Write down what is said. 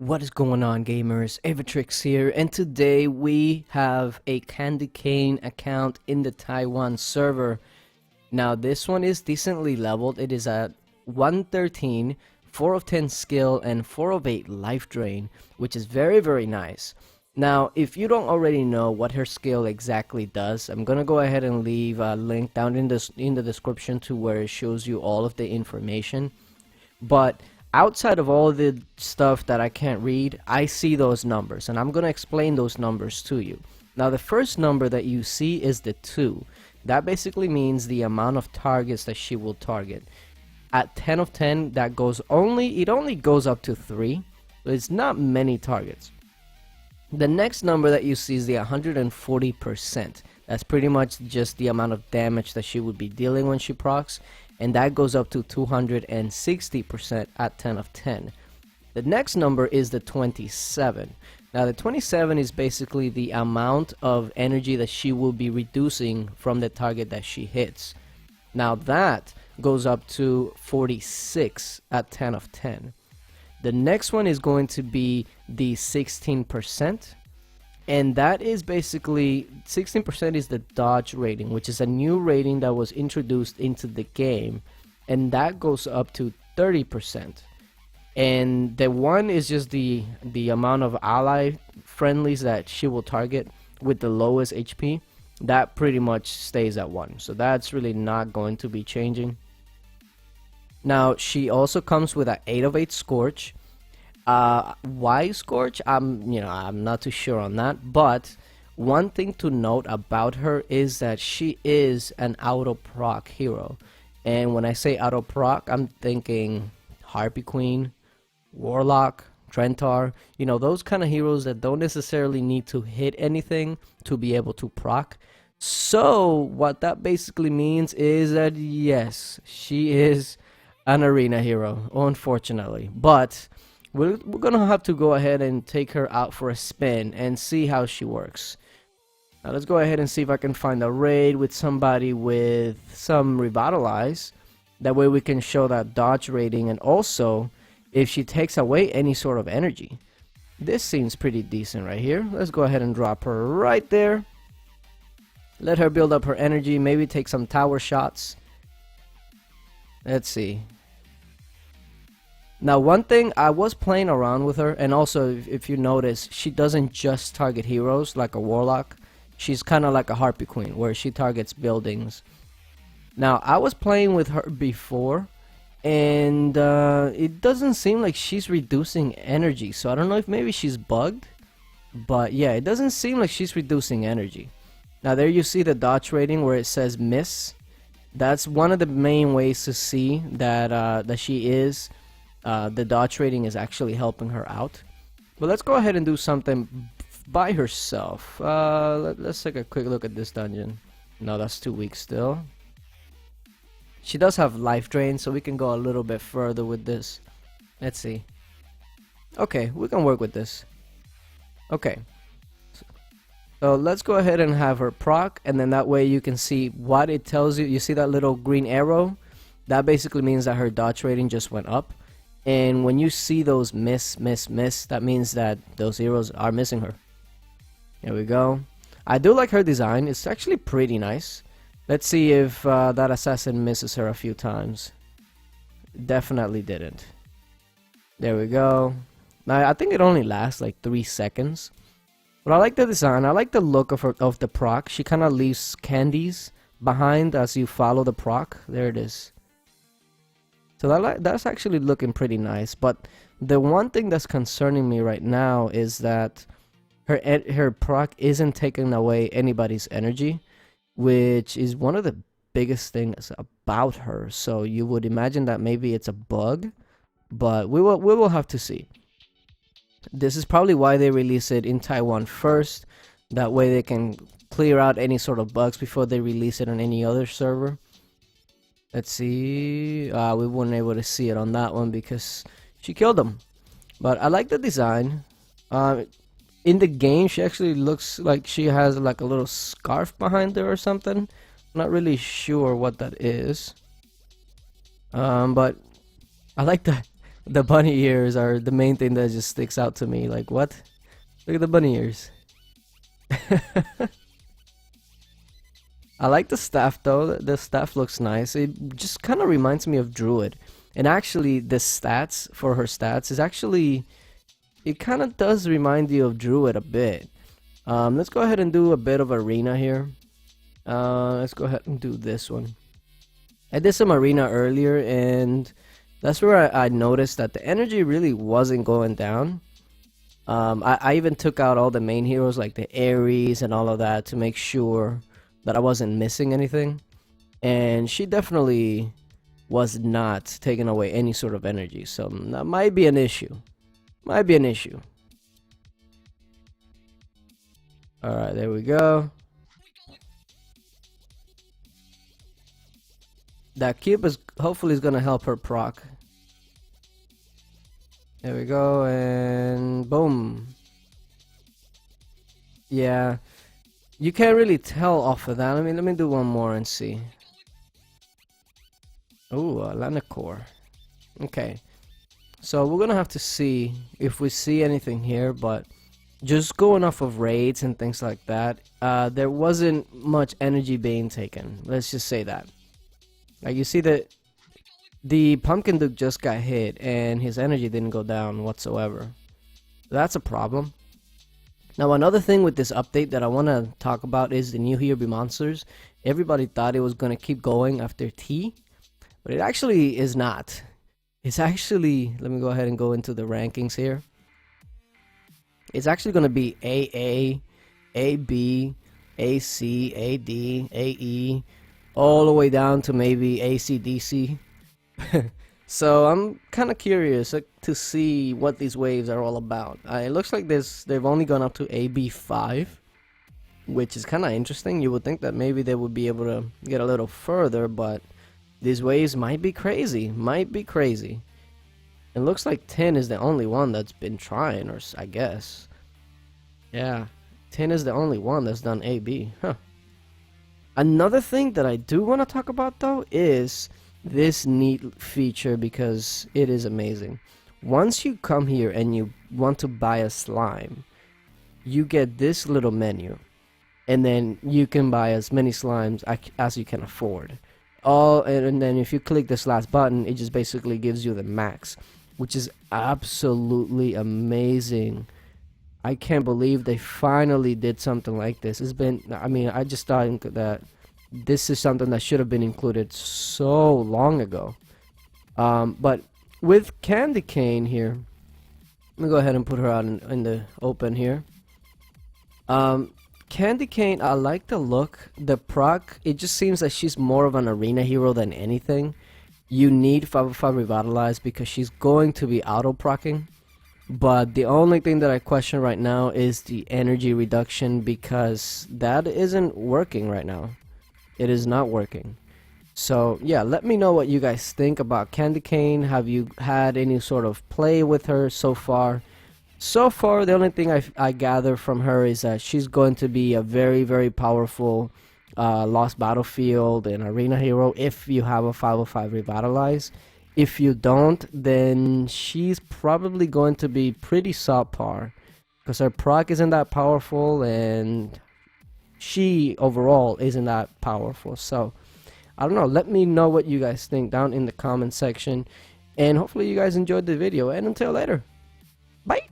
What is going on, gamers? Aevatrex here, and today we have a Candy Kane account in the Taiwan server. Now this one is decently leveled. It is at 113, 4 of 10 skill, and 4 of 8 life drain, which is very nice. Now, if you don't already know what her skill exactly does, I'm gonna go ahead and leave a link down in the description to where it shows you all of the information. But outside of all the stuff that I can't read, I see those numbers, and I'm going to explain those numbers to you. Now, the first number that you see is the 2. That basically means the amount of targets that she will target. At 10 of 10, it only goes up to 3, so it's not many targets. The next number that you see is the 140%. That's pretty much just the amount of damage that she would be dealing when she procs, and that goes up to 260% at 10 of 10. The next number is the 27. Now the 27 is basically the amount of energy that she will be reducing from the target that she hits. Now that goes up to 46 at 10 of 10. The next one is going to be the 16%. And that is basically 16% is the dodge rating, which is a new rating that was introduced into the game, and that goes up to 30%. And the 1 is just the amount of ally friendlies that she will target with the lowest HP. That pretty much stays at 1, so that's really not going to be changing. Now she also comes with an 8 of 8 Scorch. Why Scorch? I'm not too sure on that, but one thing to note about her is that she is an auto proc hero. And when I say auto proc, I'm thinking Harpy Queen, Warlock, Trentar, those kind of heroes that don't necessarily need to hit anything to be able to proc. So what that basically means is that yes, she is an arena hero, unfortunately, but we're gonna have to go ahead and take her out for a spin and see how she works. Now let's go ahead and see if I can find a raid with somebody with some revitalize. That way we can show that dodge rating, and also if she takes away any sort of energy. This seems pretty decent right here. Let's go ahead and drop her right there. Let her build up her energy, maybe take some tower shots. Let's see. Now one thing, I was playing around with her, and also if you notice, she doesn't just target heroes like a Warlock. She's kind of like a Harpy Queen, where she targets buildings. Now I was playing with her before, and it doesn't seem like she's reducing energy, so I don't know if maybe she's bugged, but yeah, it doesn't seem like she's reducing energy. Now there you see the dodge rating where it says miss. That's one of the main ways to see that that she is the dodge rating is actually helping her out. But let's go ahead and do something by herself. Let's take a quick look at this dungeon. No, that's too weak still. She does have life drain, so we can go a little bit further with this. Let's see. Okay, we can work with this. Okay. So let's go ahead and have her proc, and then that way you can see what it tells you. You see that little green arrow? That basically means that her dodge rating just went up. And when you see those miss, that means that those heroes are missing her. Here we go. I do like her design. It's actually pretty nice. Let's see if that assassin misses her a few times. Definitely didn't. There we go. Now I think it only lasts like 3 seconds. But I like the design. I like the look of the proc. She kind of leaves candies behind as you follow the proc. There it is. So that's actually looking pretty nice. But the one thing that's concerning me right now is that her proc isn't taking away anybody's energy, which is one of the biggest things about her. So you would imagine that maybe it's a bug, but we will have to see. This is probably why they release it in Taiwan first. That way they can clear out any sort of bugs before they release it on any other server. Let's see. We weren't able to see it on that one because she killed him. But I like the design. In the game, she actually looks like she has like a little scarf behind her or something. Not really sure what that is. But I like The bunny ears are the main thing that just sticks out to me. Like, what? Look at the bunny ears. I like the staff though. The staff looks nice. It just kind of reminds me of Druid. And actually, the stats for her stats is actually, it kind of does remind you of Druid a bit. Let's go ahead and do a bit of arena here. Let's go ahead and do this one. I did some arena earlier, and that's where I noticed that the energy really wasn't going down. I even took out all the main heroes like the Ares and all of that to make sure that I wasn't missing anything. And she definitely was not taking away any sort of energy, so that might be an issue. Might be an issue. Alright, there we go. That cube is hopefully is gonna help her proc. There we go, and boom. Yeah, you can't really tell off of that. Let me do one more and see. Ooh, Lana core. Okay, so we're gonna have to see if we see anything here, but just going off of raids and things like that, there wasn't much energy being taken. Let's just say that. Like, you see that the Pumpkin Duke just got hit and his energy didn't go down whatsoever. That's a problem. Now, another thing with this update that I want to talk about is the new Hero monsters. Everybody thought it was going to keep going after T, but it actually is not. It's actually, let me go ahead and go into the rankings here. It's actually going to be AA, AB, AC, AD, AE, all the way down to maybe ACDC. So I'm kind of curious to see what these waves are all about. It looks like they've only gone up to AB5, which is kind of interesting. You would think that maybe they would be able to get a little further, but these waves might be crazy. Might be crazy. It looks like 10 is the only one that's been trying, or I guess. Yeah, 10 is the only one that's done AB. Huh. Another thing that I do want to talk about though is this neat feature, because it is amazing. Once you come here and you want to buy a slime, you get this little menu, and then you can buy as many slimes as you can afford. And then if you click this last button, it just basically gives you the max, which is absolutely amazing. I can't believe they finally did something like this. It's been, I just thought that this is something that should have been included so long ago. But with Candy Kane here, let me go ahead and put her out in the open here. Candy Kane, I like the look. The proc, it just seems that she's more of an arena hero than anything. You need 505 Revitalize because she's going to be auto-procking. But the only thing that I question right now is the energy reduction, because that isn't working right now. It is not working. So yeah, let me know what you guys think about Candy Kane. Have you had any sort of play with her so far? So far, the only thing I gather from her is that she's going to be a very, very powerful Lost Battlefield and arena hero if you have a 505 Revitalize. If you don't, then she's probably going to be pretty subpar, because her proc isn't that powerful and she overall isn't that powerful. So I don't know, let me know what you guys think down in the comment section, and hopefully you guys enjoyed the video, and until later, bye.